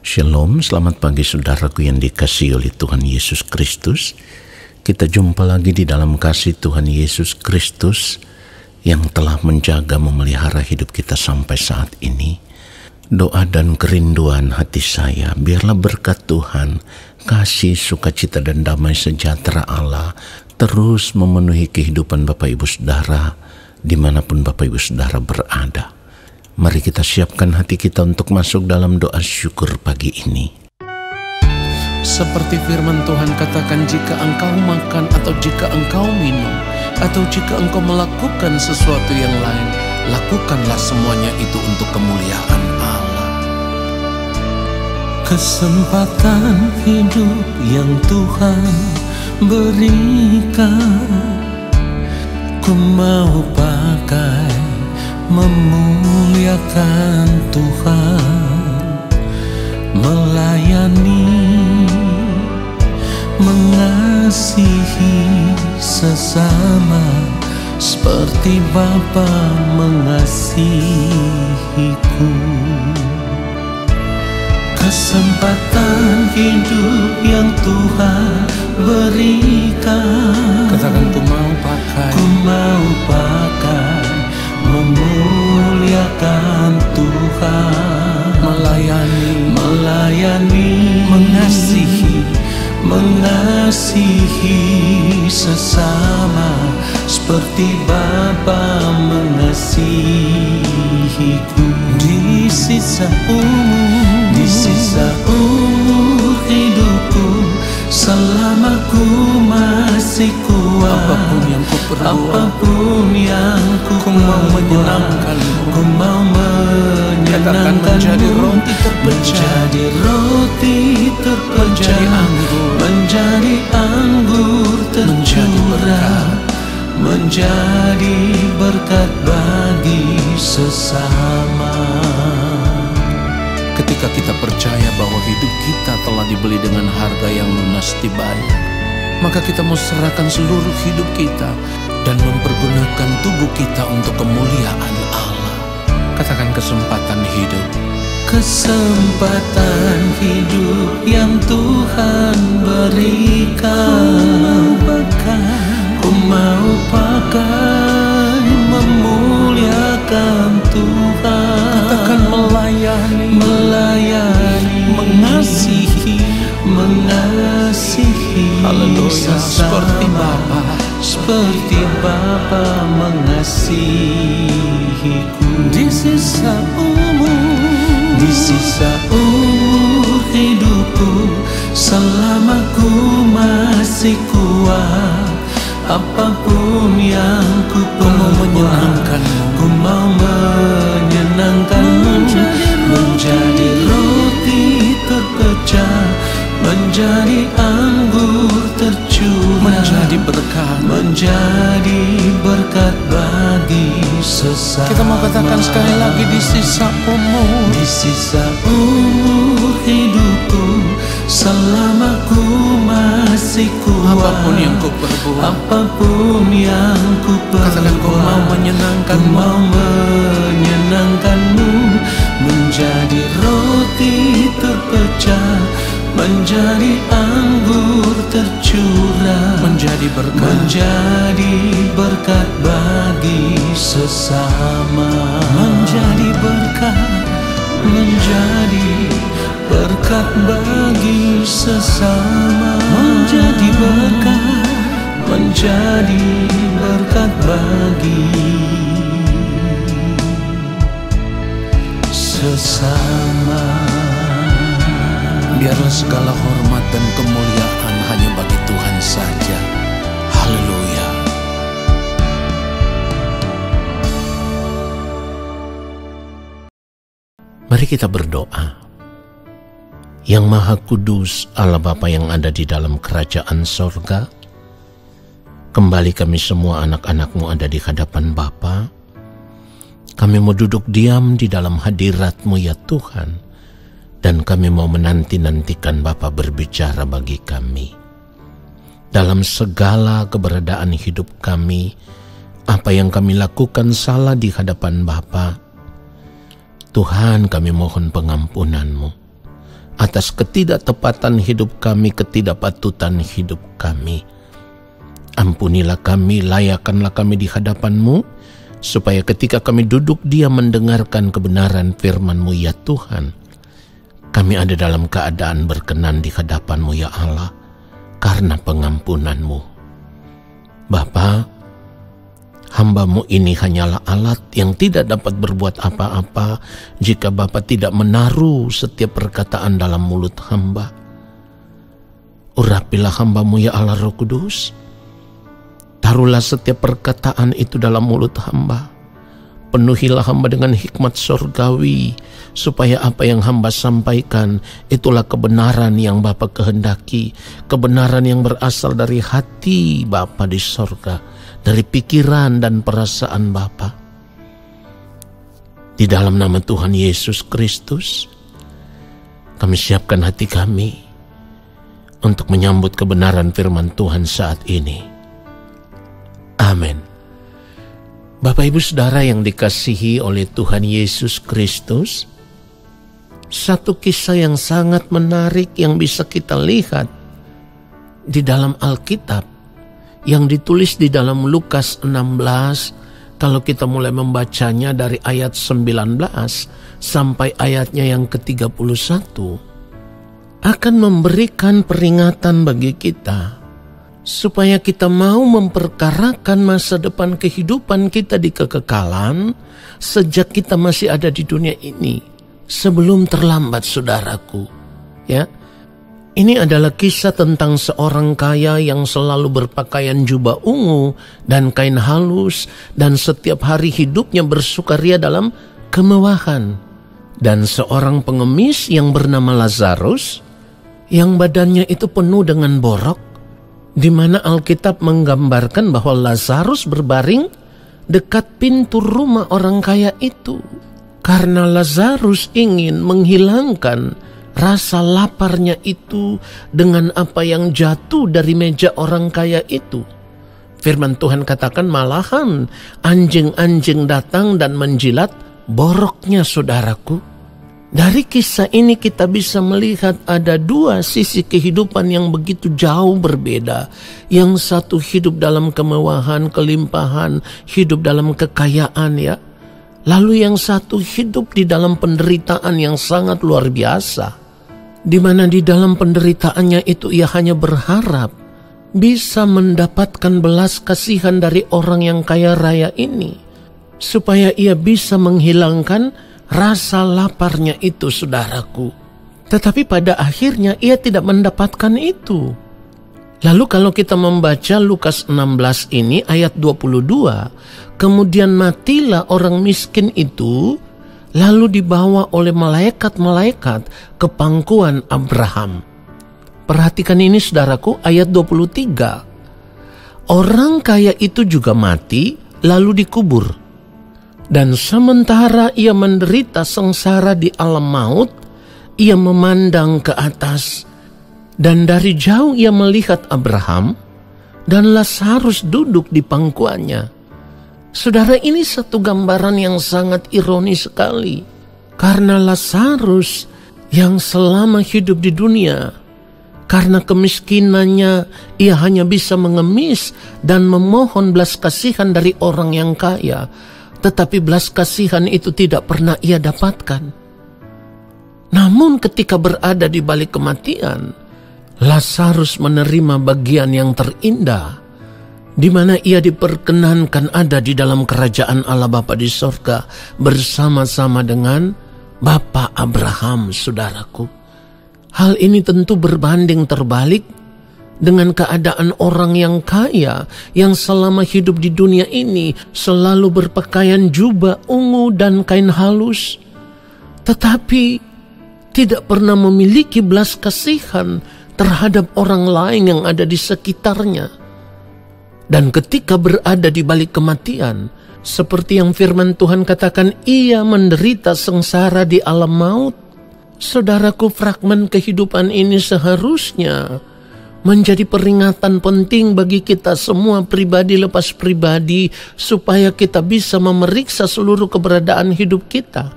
Shalom, selamat pagi saudaraku yang dikasihi oleh Tuhan Yesus Kristus. Kita jumpa lagi di dalam kasih Tuhan Yesus Kristus yang telah menjaga memelihara hidup kita sampai saat ini. Doa dan kerinduan hati saya, biarlah berkat Tuhan, kasih, sukacita dan damai sejahtera Allah terus memenuhi kehidupan Bapak Ibu Saudara dimanapun Bapak Ibu Saudara berada. Mari kita siapkan hati kita untuk masuk dalam doa syukur pagi ini. Seperti firman Tuhan katakan, jika engkau makan atau jika engkau minum atau jika engkau melakukan sesuatu yang lain, lakukanlah semuanya itu untuk kemuliaan Allah. Kesempatan hidup yang Tuhan berikan, ku mau pakai memuliakan Tuhan, melayani, mengasihi sesama seperti Bapa mengasihiku. Kesempatan hidup yang Tuhan berikan, Katakan, ku mau pakai memuliakan Tuhan, melayani, mengasihi sesama seperti Bapa mengasihiku. Di sisa umur hidupku, selama ku masih kuat, apapun yang ku perbuat, ku mau menyenangkanmu, ku mau menyenangkanmu. Menjadi roti terpecah, menjadi anggur tercurah, menjadi berkat bagi sesama. Ketika kita percaya bahwa hidup kita telah dibeli dengan harga yang lunas dibayar, maka kita mau serahkan seluruh hidup kita dan mempergunakan tubuh kita untuk kemuliaan Allah. Katakan, kesempatan hidup. Kesempatan hidup yang Tuhan berikan, ku mau pakai memuliakan Tuhan. Katakan, melayani, mengasihi, haleluya, seperti Bapa mengasihiku. Di sisa umur hidupku, selama ku masih kuat, apapun yang ku perbuat, ku mau menyenangkanmu, menjadi roti terpecah, menjadi anggur tercurah, menjadi berkat bagi sesama. Kita mau katakan sekali lagi, di sisa umur hidupku, selama ku masih kuat, apapun yang ku perbuat, katakan, ku mau menyenangkanmu, menjadi roti terpecah, menjadi anggur tercurah, menjadi berkat bagi sesama, menjadi berkat bagi sesama, menjadi berkat bagi sesama. Biarlah segala hormat dan kemuliaan hanya bagi Tuhan saja. Haleluya. Mari kita berdoa. Yang Maha Kudus, Allah Bapa yang ada di dalam kerajaan sorga, kembali kami semua anak-anak-Mu ada di hadapan Bapa. Kami mau duduk diam di dalam hadirat-Mu ya Tuhan, dan kami mau menanti-nantikan Bapa berbicara bagi kami. Dalam segala keberadaan hidup kami, apa yang kami lakukan salah di hadapan Bapa, Tuhan kami mohon pengampunan-Mu. atas ketidaktepatan hidup kami, ketidakpatutan hidup kami. Ampunilah kami, layakkanlah kami di hadapan-Mu, supaya ketika kami duduk diam mendengarkan kebenaran firman-Mu ya Tuhan, kami ada dalam keadaan berkenan di hadapan-Mu ya Allah, karena pengampunan-Mu. Bapa, hamba-Mu ini hanyalah alat yang tidak dapat berbuat apa-apa jika Bapa tidak menaruh setiap perkataan dalam mulut hamba. Urapilah hamba-Mu ya Allah Roh Kudus. Taruhlah setiap perkataan itu dalam mulut hamba. Penuhilah hamba dengan hikmat surgawi, supaya apa yang hamba sampaikan itulah kebenaran yang Bapa kehendaki, kebenaran yang berasal dari hati Bapa di sorga, dari pikiran dan perasaan Bapa. Di dalam nama Tuhan Yesus Kristus, kami siapkan hati kami untuk menyambut kebenaran firman Tuhan saat ini. Amin. Bapak Ibu Saudara yang dikasihi oleh Tuhan Yesus Kristus, satu kisah yang sangat menarik yang bisa kita lihat di dalam Alkitab, yang ditulis di dalam Lukas 16, kalau kita mulai membacanya dari ayat 19 sampai ayatnya yang ke-31, akan memberikan peringatan bagi kita, supaya kita mau memperkarakan masa depan kehidupan kita di kekekalan sejak kita masih ada di dunia ini, sebelum terlambat, saudaraku. Ya, ini adalah kisah tentang seorang kaya yang selalu berpakaian jubah ungu dan kain halus, dan setiap hari hidupnya bersukaria dalam kemewahan. Dan seorang pengemis yang bernama Lazarus, yang badannya itu penuh dengan borok, di mana Alkitab menggambarkan bahwa Lazarus berbaring dekat pintu rumah orang kaya itu. Karena Lazarus ingin menghilangkan rasa laparnya itu dengan apa yang jatuh dari meja orang kaya itu. Firman Tuhan katakan malahan anjing-anjing datang dan menjilat boroknya, saudaraku. Dari kisah ini kita bisa melihat ada dua sisi kehidupan yang begitu jauh berbeda. Yang satu hidup dalam kemewahan, kelimpahan, hidup dalam kekayaan ya. Lalu yang satu hidup di dalam penderitaan yang sangat luar biasa. Di mana di dalam penderitaannya itu ia hanya berharap bisa mendapatkan belas kasihan dari orang yang kaya raya ini, supaya ia bisa menghilangkan rasa laparnya itu, saudaraku. Tetapi pada akhirnya ia tidak mendapatkan itu. Lalu kalau kita membaca Lukas 16 ini ayat 22, kemudian matilah orang miskin itu, lalu dibawa oleh malaikat-malaikat ke pangkuan Abraham. Perhatikan ini, saudaraku, ayat 23. Orang kaya itu juga mati lalu dikubur. Dan sementara ia menderita sengsara di alam maut, ia memandang ke atas, dan dari jauh ia melihat Abraham dan Lazarus duduk di pangkuannya. Saudara, ini satu gambaran yang sangat ironis sekali, karena Lazarus yang selama hidup di dunia, karena kemiskinannya ia hanya bisa mengemis dan memohon belas kasihan dari orang yang kaya. Tetapi belas kasihan itu tidak pernah ia dapatkan. Namun ketika berada di balik kematian, Lazarus menerima bagian yang terindah, di mana ia diperkenankan ada di dalam kerajaan Allah Bapa di sorga bersama-sama dengan Bapa Abraham, saudaraku. Hal ini tentu berbanding terbalik dengan keadaan orang yang kaya yang selama hidup di dunia ini selalu berpakaian jubah ungu dan kain halus, tetapi tidak pernah memiliki belas kasihan terhadap orang lain yang ada di sekitarnya. Dan ketika berada di balik kematian, seperti yang firman Tuhan katakan, ia menderita sengsara di alam maut. Saudaraku, fragmen kehidupan ini seharusnya menjadi peringatan penting bagi kita semua, pribadi lepas pribadi, supaya kita bisa memeriksa seluruh keberadaan hidup kita.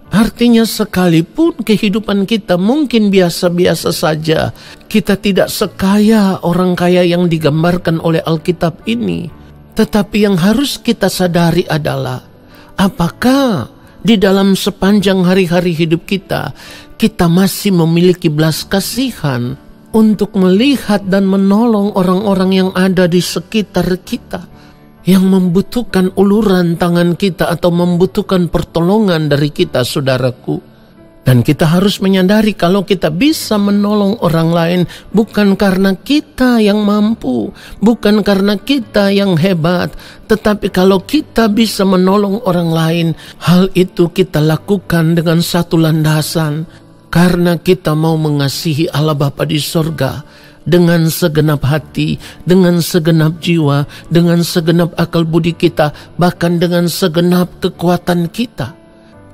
Artinya sekalipun kehidupan kita mungkin biasa-biasa saja, kita tidak sekaya orang kaya yang digambarkan oleh Alkitab ini. Tetapi yang harus kita sadari adalah, apakah di dalam sepanjang hari-hari hidup kita, kita masih memiliki belas kasihan untuk melihat dan menolong orang-orang yang ada di sekitar kita, yang membutuhkan uluran tangan kita atau membutuhkan pertolongan dari kita, saudaraku. Dan kita harus menyadari kalau kita bisa menolong orang lain bukan karena kita yang mampu, bukan karena kita yang hebat, tetapi kalau kita bisa menolong orang lain, hal itu kita lakukan dengan satu landasan, karena kita mau mengasihi Allah Bapa di sorga dengan segenap hati, dengan segenap jiwa, dengan segenap akal budi kita, bahkan dengan segenap kekuatan kita.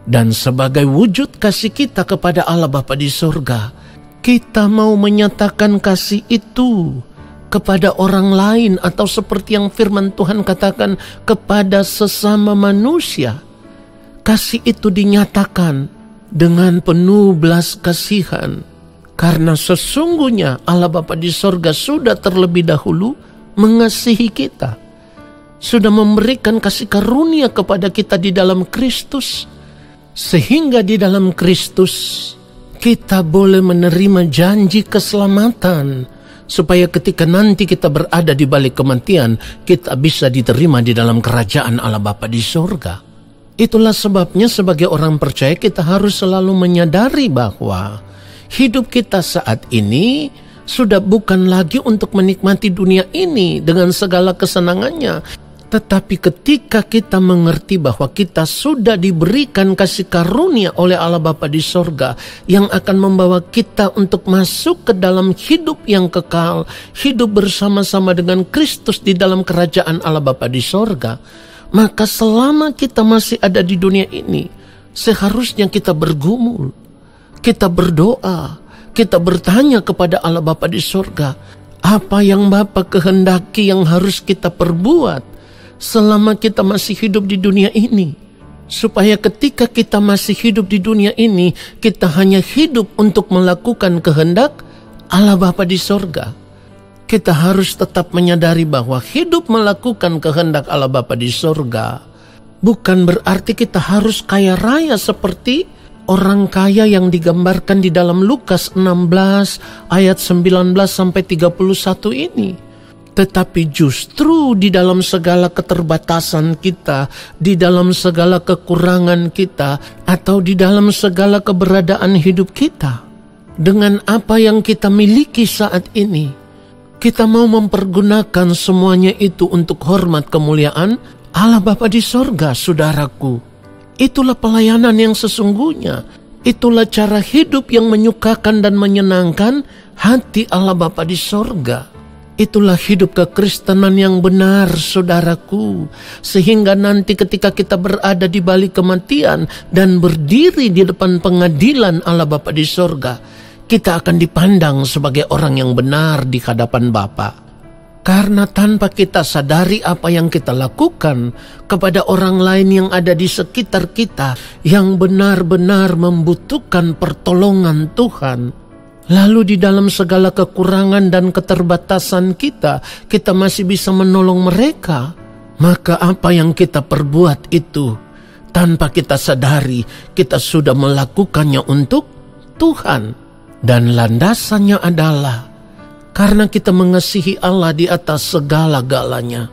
Dan sebagai wujud kasih kita kepada Allah Bapa di sorga, kita mau menyatakan kasih itu kepada orang lain, atau seperti yang firman Tuhan katakan, kepada sesama manusia. Kasih itu dinyatakan dengan penuh belas kasihan, karena sesungguhnya Allah Bapa di sorga sudah terlebih dahulu mengasihi kita, sudah memberikan kasih karunia kepada kita di dalam Kristus, sehingga di dalam Kristus kita boleh menerima janji keselamatan, supaya ketika nanti kita berada di balik kematian, kita bisa diterima di dalam kerajaan Allah Bapa di sorga. Itulah sebabnya sebagai orang percaya kita harus selalu menyadari bahwa hidup kita saat ini sudah bukan lagi untuk menikmati dunia ini dengan segala kesenangannya. Tetapi ketika kita mengerti bahwa kita sudah diberikan kasih karunia oleh Allah Bapa di sorga, yang akan membawa kita untuk masuk ke dalam hidup yang kekal, hidup bersama-sama dengan Kristus di dalam kerajaan Allah Bapa di sorga, maka selama kita masih ada di dunia ini, seharusnya kita bergumul, kita berdoa, kita bertanya kepada Allah Bapa di sorga, apa yang Bapa kehendaki yang harus kita perbuat selama kita masih hidup di dunia ini, supaya ketika kita masih hidup di dunia ini, kita hanya hidup untuk melakukan kehendak Allah Bapa di sorga. Kita harus tetap menyadari bahwa hidup melakukan kehendak Allah Bapa di sorga bukan berarti kita harus kaya raya seperti orang kaya yang digambarkan di dalam Lukas 16 ayat 19 sampai 31 ini. Tetapi justru di dalam segala keterbatasan kita, di dalam segala kekurangan kita, atau di dalam segala keberadaan hidup kita, dengan apa yang kita miliki saat ini, kita mau mempergunakan semuanya itu untuk hormat kemuliaan Allah Bapa di sorga, saudaraku. Itulah pelayanan yang sesungguhnya. Itulah cara hidup yang menyukakan dan menyenangkan hati Allah Bapa di sorga. Itulah hidup kekristenan yang benar, saudaraku. Sehingga nanti ketika kita berada di balik kematian dan berdiri di depan pengadilan Allah Bapa di sorga, kita akan dipandang sebagai orang yang benar di hadapan Bapa. Karena tanpa kita sadari apa yang kita lakukan kepada orang lain yang ada di sekitar kita, yang benar-benar membutuhkan pertolongan Tuhan, lalu di dalam segala kekurangan dan keterbatasan kita, kita masih bisa menolong mereka, maka apa yang kita perbuat itu, tanpa kita sadari, kita sudah melakukannya untuk Tuhan. Dan landasannya adalah karena kita mengasihi Allah di atas segala-galanya.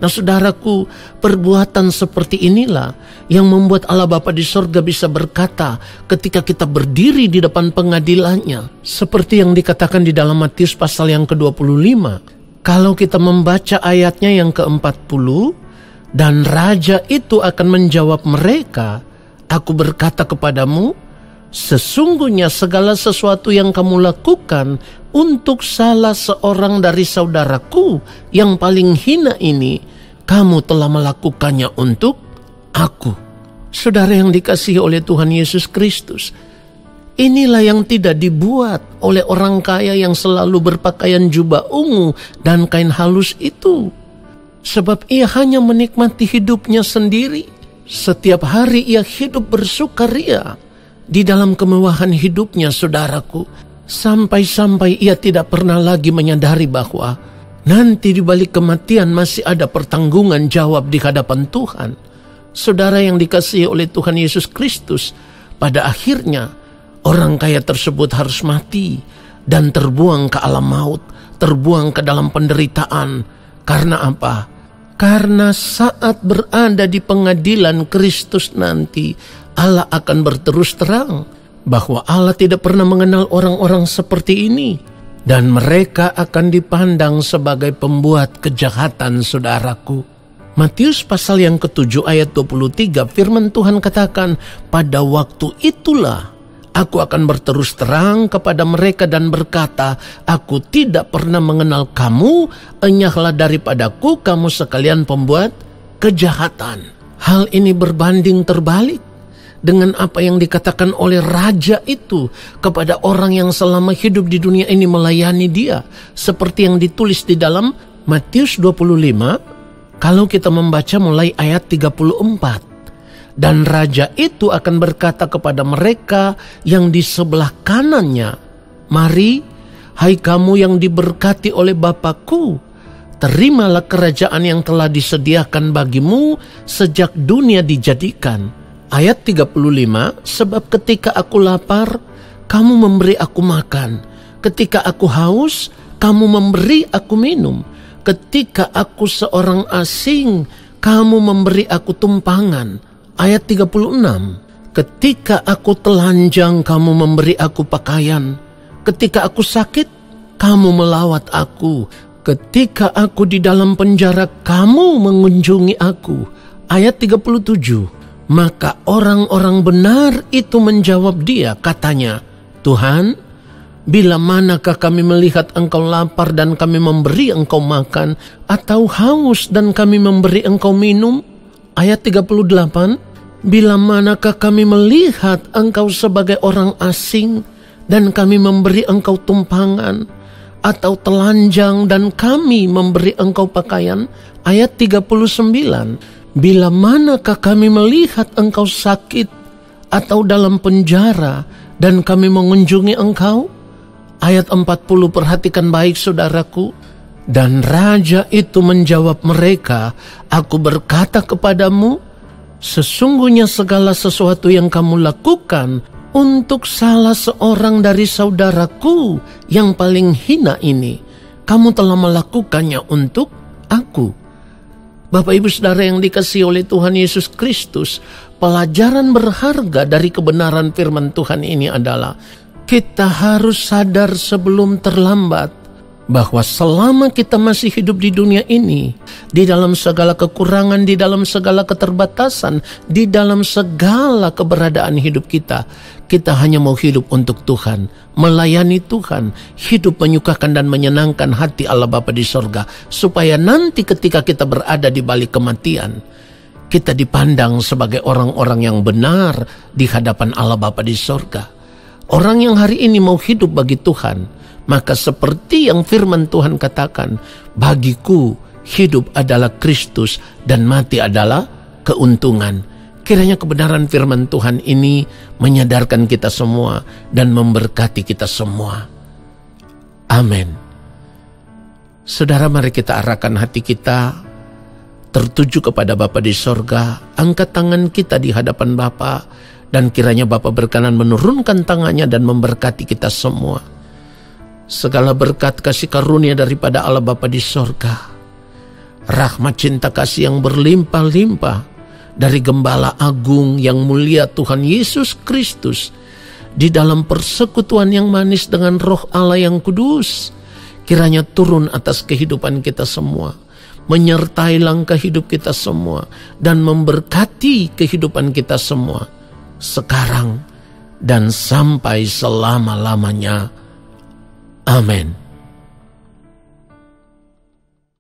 Nah saudaraku, perbuatan seperti inilah yang membuat Allah Bapa di sorga bisa berkata ketika kita berdiri di depan pengadilannya, seperti yang dikatakan di dalam Matius pasal yang ke-25. Kalau kita membaca ayatnya yang ke-40, dan raja itu akan menjawab mereka, aku berkata kepadamu, sesungguhnya segala sesuatu yang kamu lakukan untuk salah seorang dari saudaraku yang paling hina ini, kamu telah melakukannya untuk aku. Saudara yang dikasihi oleh Tuhan Yesus Kristus, inilah yang tidak dibuat oleh orang kaya yang selalu berpakaian jubah ungu dan kain halus itu. Sebab ia hanya menikmati hidupnya sendiri. Setiap hari ia hidup bersukaria di dalam kemewahan hidupnya, saudaraku. Sampai-sampai ia tidak pernah lagi menyadari bahwa nanti di balik kematian masih ada pertanggungan jawab di hadapan Tuhan. Saudara yang dikasihi oleh Tuhan Yesus Kristus, pada akhirnya orang kaya tersebut harus mati dan terbuang ke alam maut, terbuang ke dalam penderitaan. Karena apa? Karena saat berada di pengadilan Kristus nanti, Allah akan berterus terang bahwa Allah tidak pernah mengenal orang-orang seperti ini. Dan mereka akan dipandang sebagai pembuat kejahatan, saudaraku. Matius pasal yang ke-7 ayat 23, firman Tuhan katakan, pada waktu itulah aku akan berterus terang kepada mereka dan berkata, aku tidak pernah mengenal kamu, enyahlah daripadaku kamu sekalian pembuat kejahatan. Hal ini berbanding terbalik dengan apa yang dikatakan oleh raja itu kepada orang yang selama hidup di dunia ini melayani dia. Seperti yang ditulis di dalam Matius 25, kalau kita membaca mulai ayat 34. Dan raja itu akan berkata kepada mereka yang di sebelah kanannya, mari, hai kamu yang diberkati oleh Bapa-Ku, terimalah kerajaan yang telah disediakan bagimu sejak dunia dijadikan. Ayat 35, sebab ketika aku lapar, kamu memberi aku makan. Ketika aku haus, kamu memberi aku minum. Ketika aku seorang asing, kamu memberi aku tumpangan. Ayat 36, ketika aku telanjang, kamu memberi aku pakaian. Ketika aku sakit, kamu melawat aku. Ketika aku di dalam penjara, kamu mengunjungi aku. Ayat 37, maka orang-orang benar itu menjawab dia, katanya, Tuhan, bila manakah kami melihat engkau lapar dan kami memberi engkau makan, atau haus dan kami memberi engkau minum? Ayat 38, bila manakah kami melihat engkau sebagai orang asing dan kami memberi engkau tumpangan, atau telanjang dan kami memberi engkau pakaian? Ayat 39, bila manakah kami melihat engkau sakit atau dalam penjara dan kami mengunjungi engkau? Ayat 40, perhatikan baik saudaraku. Dan raja itu menjawab mereka, aku berkata kepadamu, sesungguhnya segala sesuatu yang kamu lakukan untuk salah seorang dari saudaraku yang paling hina ini, kamu telah melakukannya untuk aku. Bapak Ibu Saudara yang dikasihi oleh Tuhan Yesus Kristus, pelajaran berharga dari kebenaran firman Tuhan ini adalah kita harus sadar sebelum terlambat bahwa selama kita masih hidup di dunia ini, di dalam segala kekurangan, di dalam segala keterbatasan, di dalam segala keberadaan hidup kita, kita hanya mau hidup untuk Tuhan, melayani Tuhan, hidup menyukakan dan menyenangkan hati Allah Bapa di sorga, supaya nanti ketika kita berada di balik kematian, kita dipandang sebagai orang-orang yang benar di hadapan Allah Bapa di sorga. Orang yang hari ini mau hidup bagi Tuhan, maka seperti yang firman Tuhan katakan, bagiku hidup adalah Kristus dan mati adalah keuntungan. Kiranya kebenaran firman Tuhan ini menyadarkan kita semua dan memberkati kita semua. Amin. Saudara, mari kita arahkan hati kita tertuju kepada Bapa di sorga. Angkat tangan kita di hadapan Bapa, dan kiranya Bapa berkenan menurunkan tangannya dan memberkati kita semua. Segala berkat kasih karunia daripada Allah Bapa di sorga, rahmat cinta kasih yang berlimpah-limpah dari Gembala Agung yang mulia Tuhan Yesus Kristus, di dalam persekutuan yang manis dengan Roh Allah yang kudus, kiranya turun atas kehidupan kita semua, menyertai langkah hidup kita semua, dan memberkati kehidupan kita semua, sekarang dan sampai selama-lamanya. Amin.